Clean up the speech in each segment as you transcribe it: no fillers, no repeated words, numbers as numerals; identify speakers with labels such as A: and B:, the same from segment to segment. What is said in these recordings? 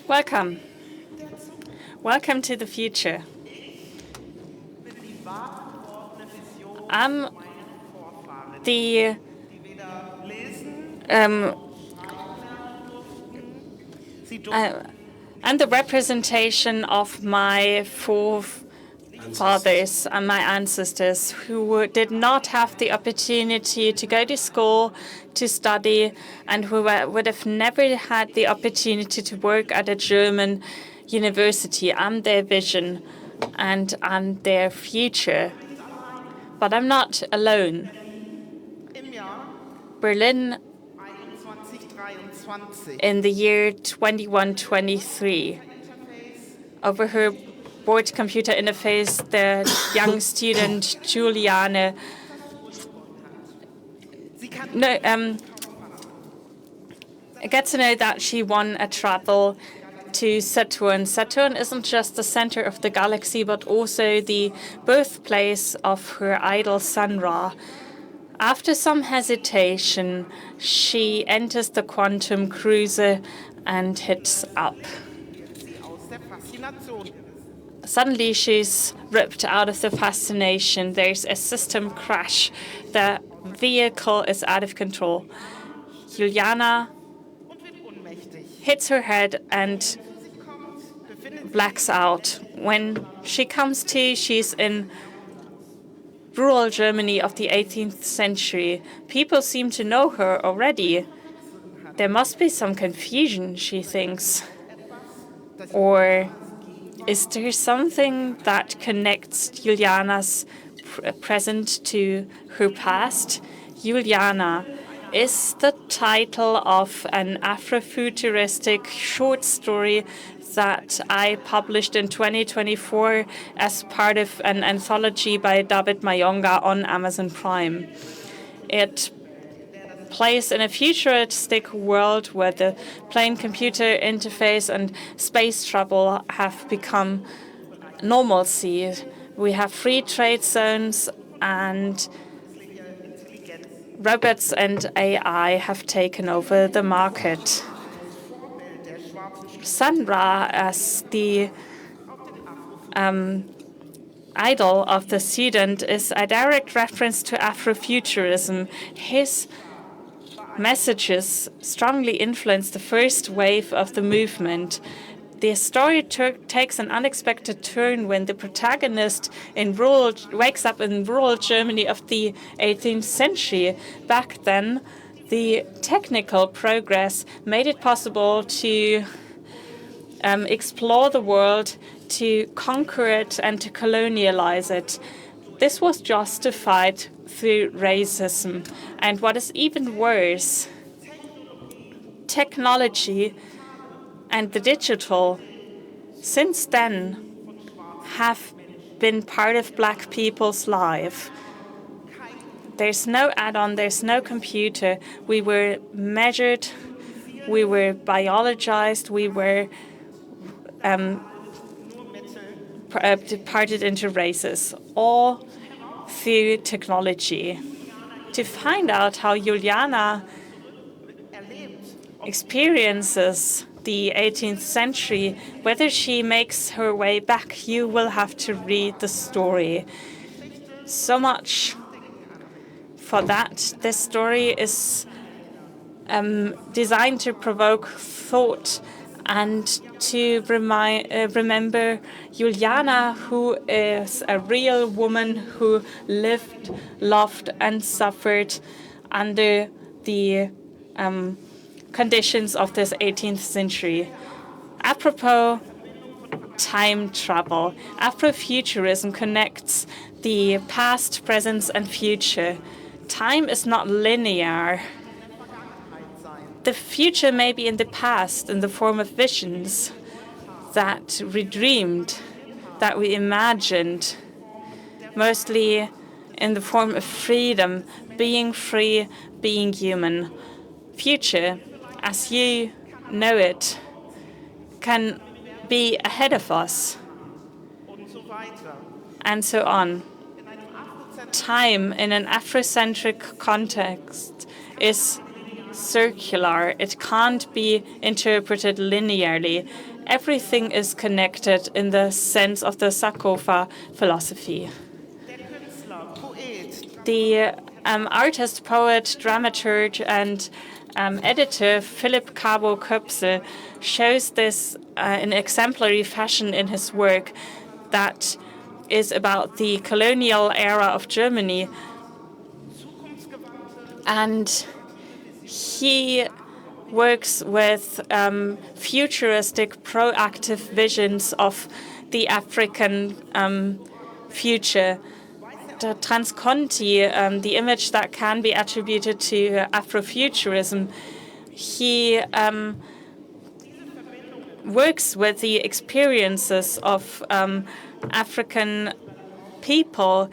A: Welcome. Welcome to the future. I'm the I'm the representation of my forefathers and my ancestors who did not have the opportunity to go to school, to study, and who would have never had the opportunity to work at a German university. I'm their vision and I'm their future. But I'm not alone. Berlin in the year 2123. Over her board computer interface, the young student Juliane gets to know that she won a travel to Saturn. Saturn isn't just the center of the galaxy, but also the birthplace of her idol Sun Ra. After some hesitation, she enters the quantum cruiser and hits up. Suddenly, she's ripped out of the fascination. There's a system crash. The vehicle is out of control. Juliana hits her head and blacks out. When she comes to, she's in rural Germany of the 18th century. People seem to know her already. There must be some confusion, she thinks. Or is there something that connects Juliana's present to her past? Juliana is the title of an Afrofuturistic short story that I published in 2024 as part of an anthology by David Mayonga on Amazon Prime. It plays in a futuristic world where the plane-computer interface and space travel have become normalcy. We have free trade zones, and robots and AI have taken over the market. Sun Ra, as the idol of the student, is a direct reference to Afrofuturism. His messages strongly influenced the first wave of the movement. The story takes an unexpected turn when the protagonist wakes up in rural Germany of the 18th century. Back then, the technical progress made it possible to explore the world, to conquer it, and to colonialize it. This was justified through racism. And what is even worse, technology and the digital, since then, have been part of Black people's life. There's no add-on, there's no computer. We were measured, we were biologized, we were parted into races, all through technology. To find out how Juliana experiences the 18th century, whether she makes her way back, you will have to read the story. So much for that. This story is designed to provoke thought and to remember Juliana, who is a real woman who lived, loved, and suffered under the conditions of this 18th century. Apropos time travel, Afrofuturism connects the past, present, and future. Time is not linear. The future may be in the past in the form of visions that we dreamed, that we imagined, mostly in the form of freedom, being free, being human. Future, as you know it, can be ahead of us, and so on. Time in an Afrocentric context is circular. It can't be interpreted linearly. Everything is connected in the sense of the Sankofa philosophy. The artist, poet, dramaturg, and editor Philipp Cabo Köpsel shows this in exemplary fashion in his work that is about the colonial era of Germany. And he works with futuristic, proactive visions of the African future. The Transconti, the image that can be attributed to Afrofuturism, he works with the experiences of African people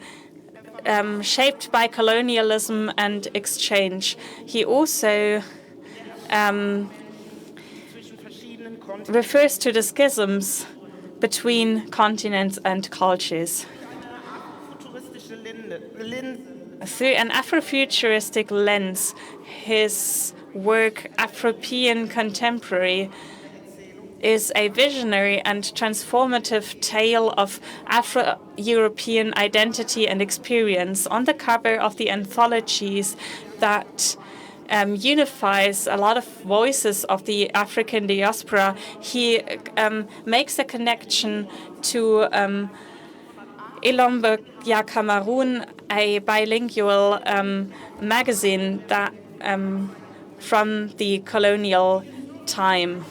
A: shaped by colonialism and exchange. He also refers to the schisms between continents and cultures. Through an Afrofuturistic lens, his work, Afropean Contemporary, is a visionary and transformative tale of Afro-European identity and experience. On the cover of the anthologies that unifies a lot of voices of the African diaspora, he makes a connection to Ilombe Ya Cameroon, a bilingual magazine that from the colonial time.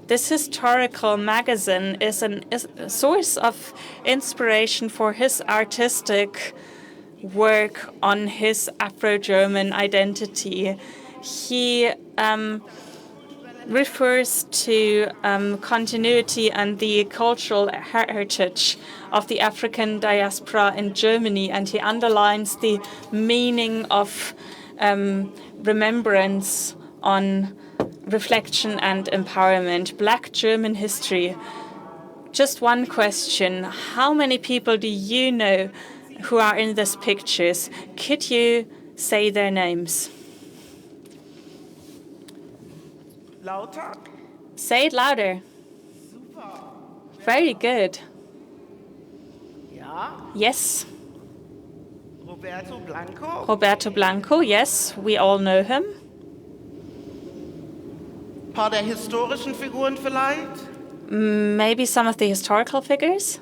A: This historical magazine is a source of inspiration for his artistic work on his Afro-German identity. He refers to continuity and the cultural heritage of the African diaspora in Germany, and he underlines the meaning of remembrance on reflection and empowerment. Black German history. Just one question. How many people do you know who are in these pictures? Could you say their names?
B: Lauter?
A: Say it louder.
B: Super.
A: Very good.
B: Ja.
A: Yes.
B: Roberto Blanco?
A: Roberto Blanco, yes, we all know him.
B: Ein paar der historischen Figuren vielleicht?
A: Maybe some of the historical figures?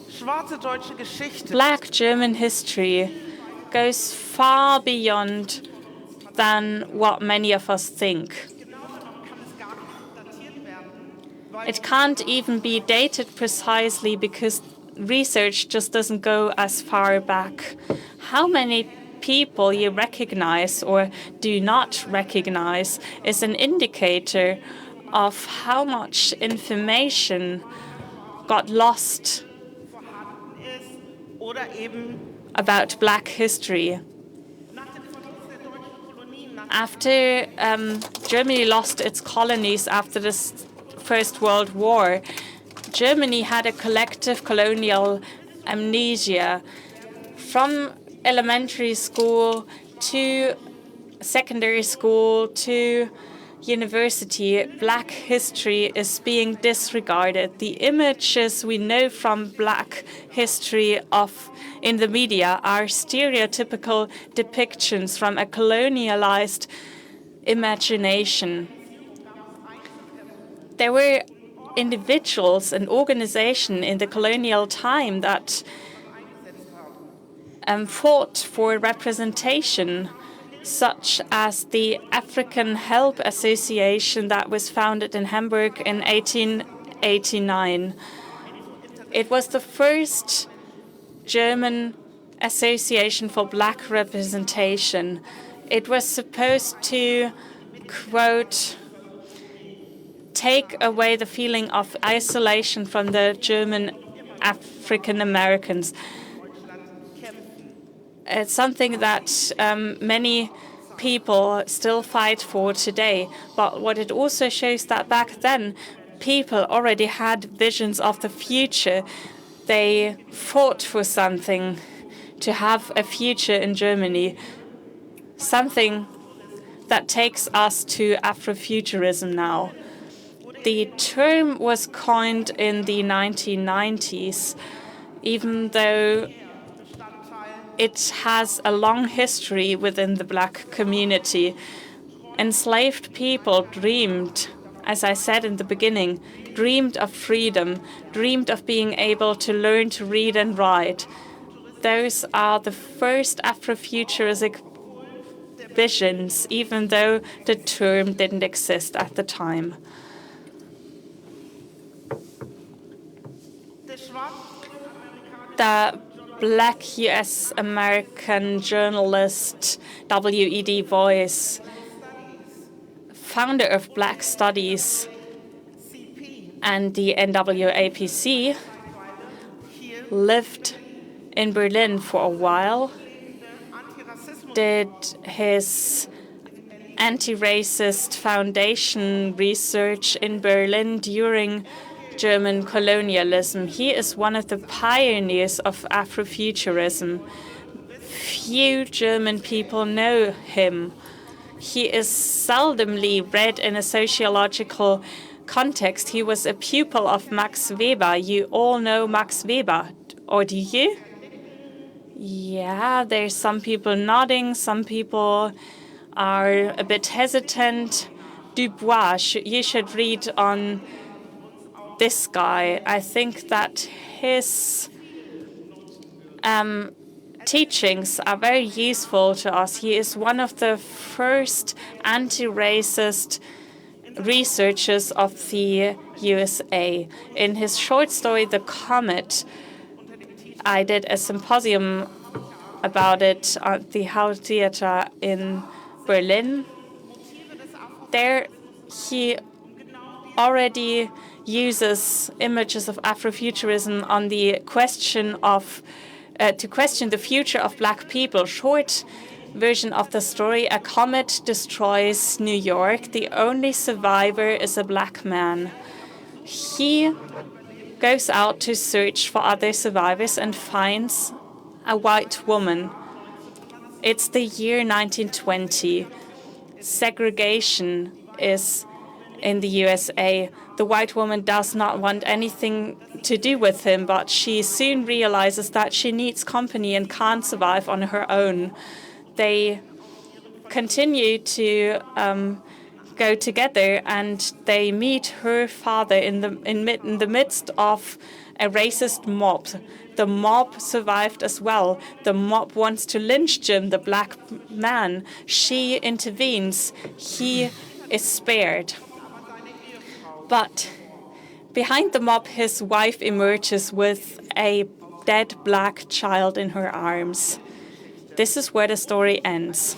B: Schwarze deutsche Geschichte.
A: Black German history goes far beyond than what many of us think. It can't even be dated precisely because research just doesn't go as far back. How many people you recognize or do not recognize is an indicator of how much information got lost about Black history. After Germany lost its colonies after the First World War, Germany had a collective colonial amnesia. From elementary school to secondary school to university, Black history is being disregarded. The images we know from Black history in the media are stereotypical depictions from a colonialized imagination. There were individuals and organizations in the colonial time that fought for representation, such as the African Help Association that was founded in Hamburg in 1889. It was the first German association for Black representation. It was supposed to, quote, take away the feeling of isolation from the German African Americans. It's something that many people still fight for today. But what it also shows that back then, people already had visions of the future. They fought for something, to have a future in Germany, something that takes us to Afrofuturism now. The term was coined in the 1990s, even though it has a long history within the Black community. Enslaved people dreamed, as I said in the beginning, dreamed of freedom, dreamed of being able to learn to read and write. Those are the first Afrofuturistic visions, even though the term didn't exist at the time. The Black US American journalist W.E.D. Voice, founder of Black Studies and the NAACP, lived in Berlin for a while, did his anti-racist foundation research in Berlin during German colonialism. He is one of the pioneers of Afrofuturism. Few German people know him. He is seldomly read in a sociological context. He was a pupil of Max Weber. You all know Max Weber, or do you? Yeah, there's some people nodding, some people are a bit hesitant. Dubois, you should read on this guy. I think that his teachings are very useful to us. He is one of the first anti-racist researchers of the USA. In his short story, The Comet, I did a symposium about it at the House Theater in Berlin. There he already uses images of Afrofuturism on the question of to question the future of Black people. Short version of the story: a comet destroys New York. The only survivor is a Black man. He goes out to search for other survivors and finds a white woman. It's the year 1920. Segregation is in the USA. The white woman does not want anything to do with him, but she soon realizes that she needs company and can't survive on her own. They continue to go together, and they meet her father in the midst of a racist mob. The mob survived as well. The mob wants to lynch Jim, the Black man. She intervenes. He is spared. But behind the mob, his wife emerges with a dead Black child in her arms. This is where the story ends.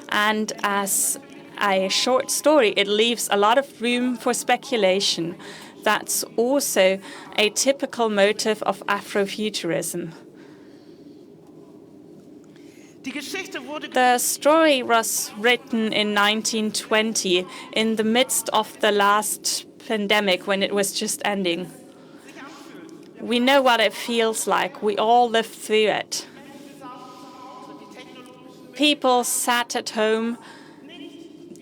A: And as a short story, it leaves a lot of room for speculation. That's also a typical motive of Afrofuturism. The story was written in 1920 in the midst of the last pandemic, when it was just ending. We know what it feels like. We all lived through it. People sat at home,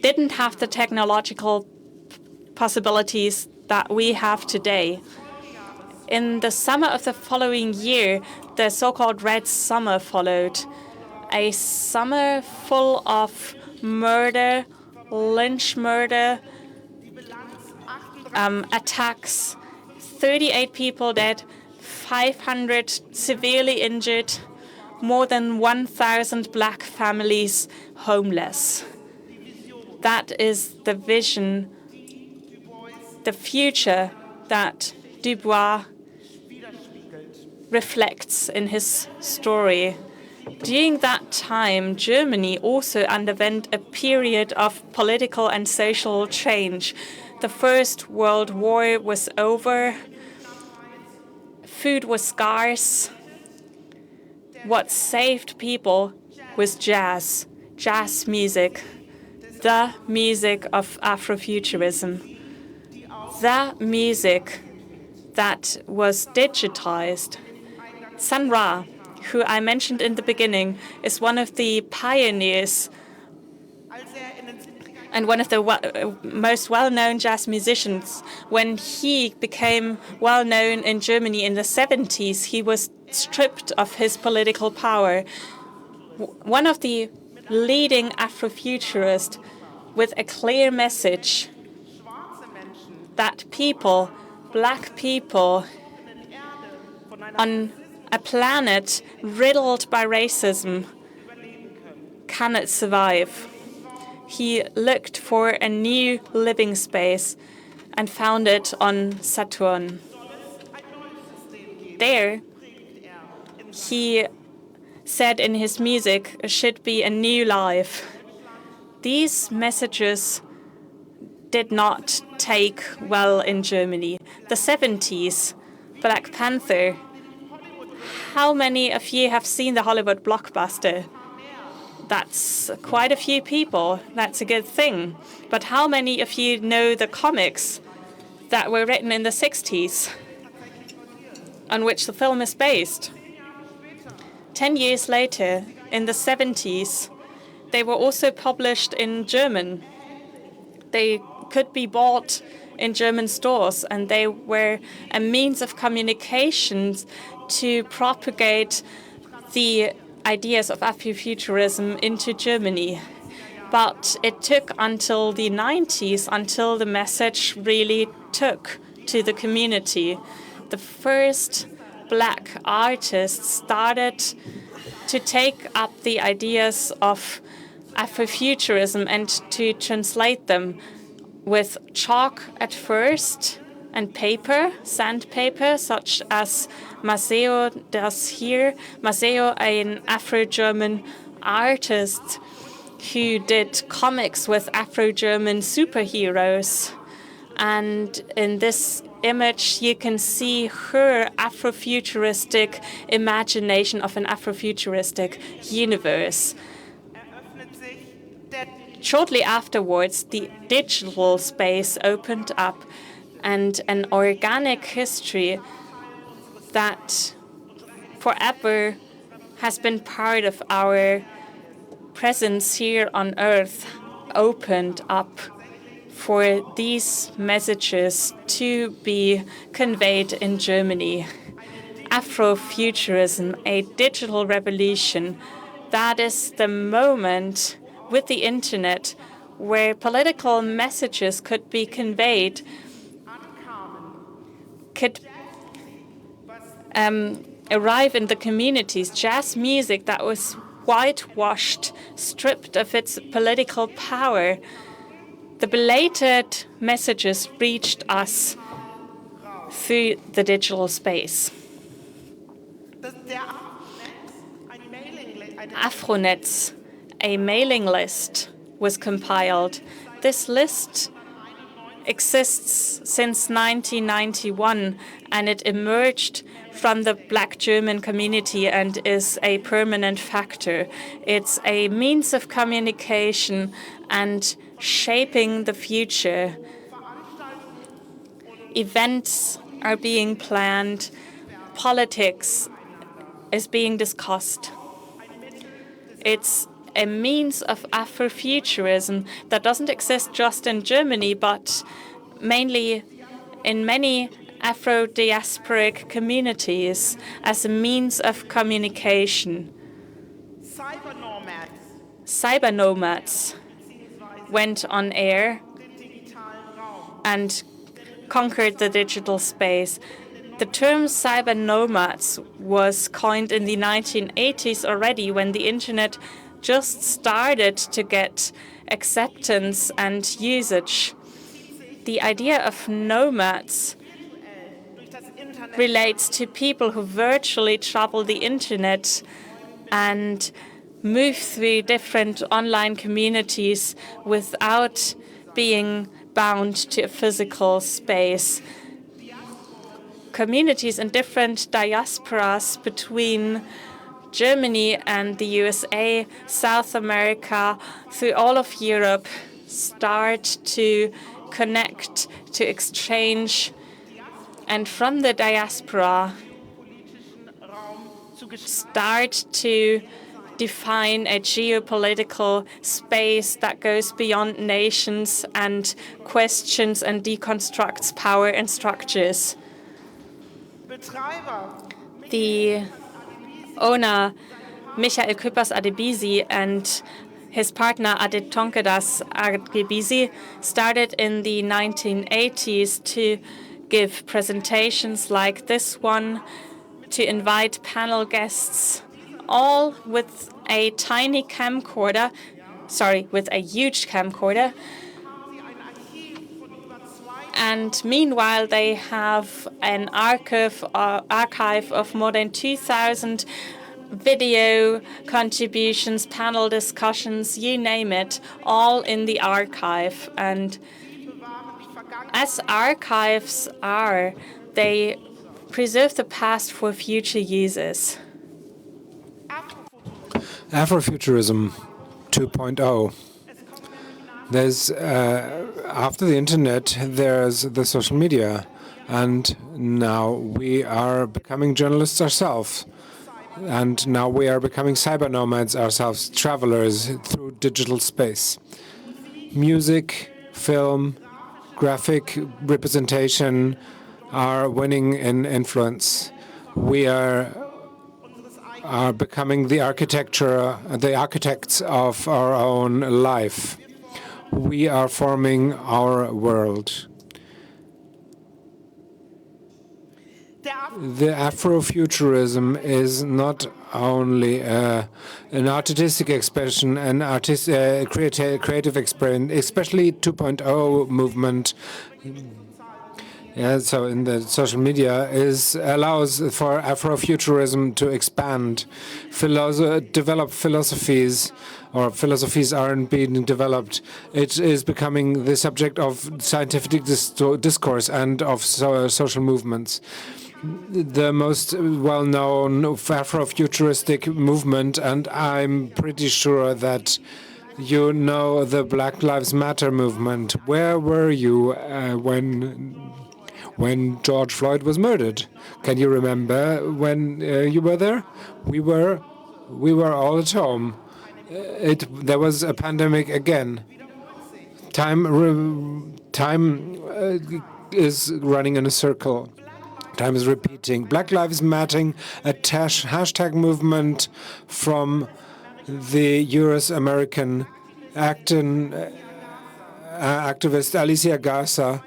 A: didn't have the technological possibilities that we have today. In the summer of the following year, the so-called Red Summer followed. A summer full of murder, lynch murder, attacks, 38 people dead, 500 severely injured, more than 1,000 Black families homeless. That is the vision, the future that Dubois reflects in his story. During that time, Germany also underwent a period of political and social change. The First World War was over. Food was scarce. What saved people was jazz music, the music of Afrofuturism, the music that was digitized. Sun Ra, who I mentioned in the beginning, is one of the pioneers and one of the most well-known jazz musicians. When he became well-known in Germany in the 70s, he was stripped of his political power. One of the leading Afrofuturists with a clear message that people, black people, on a planet riddled by racism cannot survive. He looked for a new living space and found it on Saturn. There, he said in his music, should be a new life. These messages did not take well in Germany. The 70s, Black Panther. How many of you have seen the Hollywood blockbuster? That's quite a few people. That's a good thing. But how many of you know the comics that were written in the 60s on which the film is based? 10 years later, in the 70s, they were also published in German. They could be bought in German stores, and they were a means of communication to propagate the ideas of Afrofuturism into Germany. But it took until the 90s until the message really took to the community. The first black artists started to take up the ideas of Afrofuturism and to translate them with chalk at first and paper, sandpaper, such as Maceo does here. Maceo, an Afro-German artist who did comics with Afro-German superheroes. And in this image, you can see her Afrofuturistic imagination of an Afrofuturistic universe. Shortly afterwards, the digital space opened up, and an organic history that forever has been part of our presence here on Earth opened up for these messages to be conveyed in Germany. Afrofuturism, a digital revolution, that is the moment with the internet where political messages could be conveyed, could arrive in the communities. Jazz music that was whitewashed, stripped of its political power. The belated messages reached us through the digital space. Afronets, a mailing list, was compiled. This list exists since 1991, and it emerged from the Black German community and is a permanent factor. It's a means of communication and shaping the future. Events are being planned. Politics is being discussed. It's a means of Afrofuturism that doesn't exist just in Germany, but mainly in many Afro-diasporic communities as a means of communication. Cyber nomads went on air and conquered the digital space. The term cyber nomads was coined in the 1980s already, when the internet just started to get acceptance and usage. The idea of nomads relates to people who virtually travel the internet and move through different online communities without being bound to a physical space. Communities in different diasporas between Germany and the USA, South America, through all of Europe, start to connect, to exchange, and from the diaspora start to define a geopolitical space that goes beyond nations and questions and deconstructs power and structures. The owner, Michael Küppers Adebisi, and his partner Adetonkedas Adebisi started in the 1980s to give presentations like this one, to invite panel guests, all with a tiny camcorder, with a huge camcorder. And meanwhile, they have an archive of more than 2,000 video contributions, panel discussions, you name it, all in the archive. And as archives are, they preserve the past for future users.
C: Afrofuturism 2.0. There's after the internet, there's the social media, and now we are becoming journalists ourselves, and now we are becoming cyber nomads ourselves, travelers through digital space. Music, film, graphic representation are winning in influence. We are becoming the architects of our own life. We are forming our world. The Afrofuturism is not only an artistic expression, an creative experience, especially 2.0 movement. Yeah, so in the social media allows for Afrofuturism to expand, develop philosophies, or philosophies aren't being developed. It is becoming the subject of scientific discourse and of social movements. The most well-known Afrofuturistic movement, and I'm pretty sure that you know the Black Lives Matter movement. Where were you when George Floyd was murdered? Can you remember when you were there? We were all at home. There was a pandemic again. Time is running in a circle. Time is repeating. Black Lives Matter, a hashtag movement from the US-American activist Alicia Garza.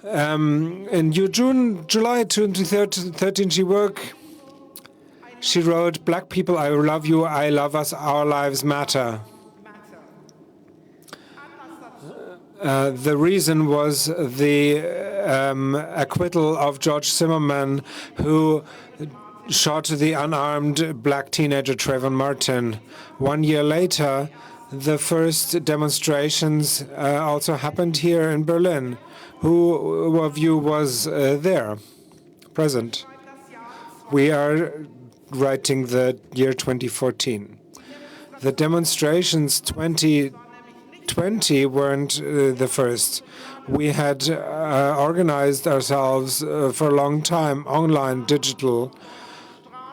C: In July 2013, she wrote, "Black people, I love you, I love us, our lives matter." The reason was the acquittal of George Zimmerman, who shot the unarmed black teenager Trayvon Martin. 1 year later, the first demonstrations also happened here in Berlin. Who of you was there, present? We are writing the year 2014. The demonstrations 2020 weren't the first. We had organized ourselves for a long time, online, digital.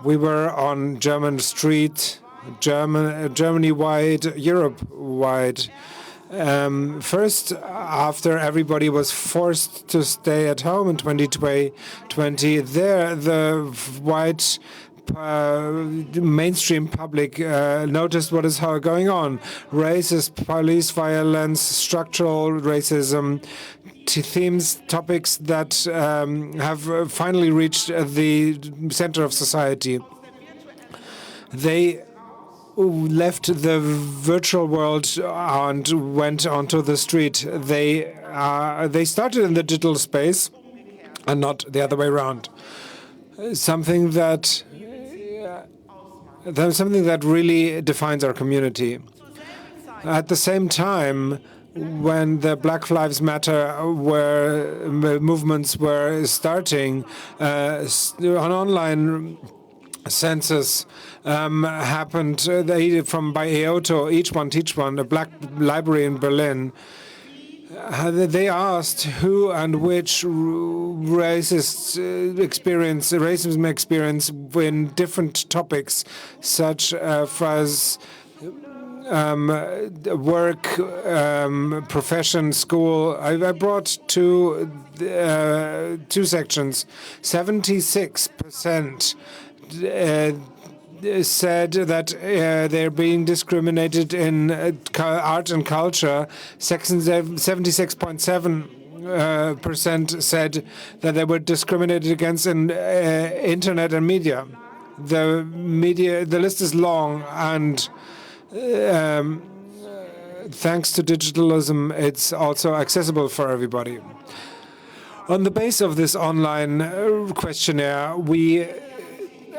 C: We were on German street, Germany-wide, Europe-wide. First, after everybody was forced to stay at home in 2020, the white mainstream public noticed what is going on. Racist police violence, structural racism, topics that have finally reached the center of society. They left the virtual world and went onto the street. They started in the digital space and not the other way around. Something that really defines our community. At the same time, when the Black Lives Matter movements were starting, an online census happened by EOTO, Each One Teach One, a black library in Berlin. They asked who and which racism experience in different topics, such as work, profession, school. I brought two sections. 76% said that they're being discriminated in art and culture. 76.7% said that they were discriminated against in internet and media. The list is long, and thanks to digitalism, it's also accessible for everybody. On the base of this online questionnaire, we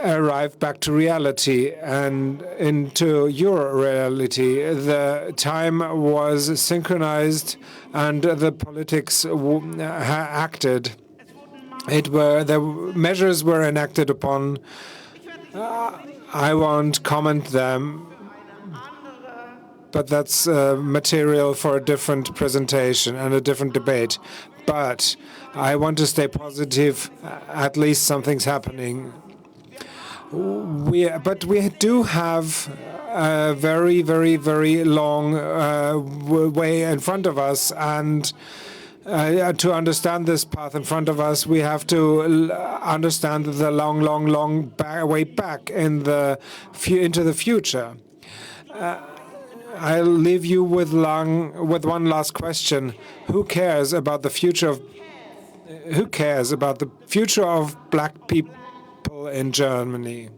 C: arrive back to reality and into your reality. The time was synchronized and the politics acted. The measures were enacted upon. I won't comment them, but that's material for a different presentation and a different debate. But I want to stay positive. At least something's happening. But we do have a very, very, very long way in front of us, and to understand this path in front of us, we have to understand the long, long, long way back into the future. I'll leave you with one last question: Who cares about the future of Black people in Germany?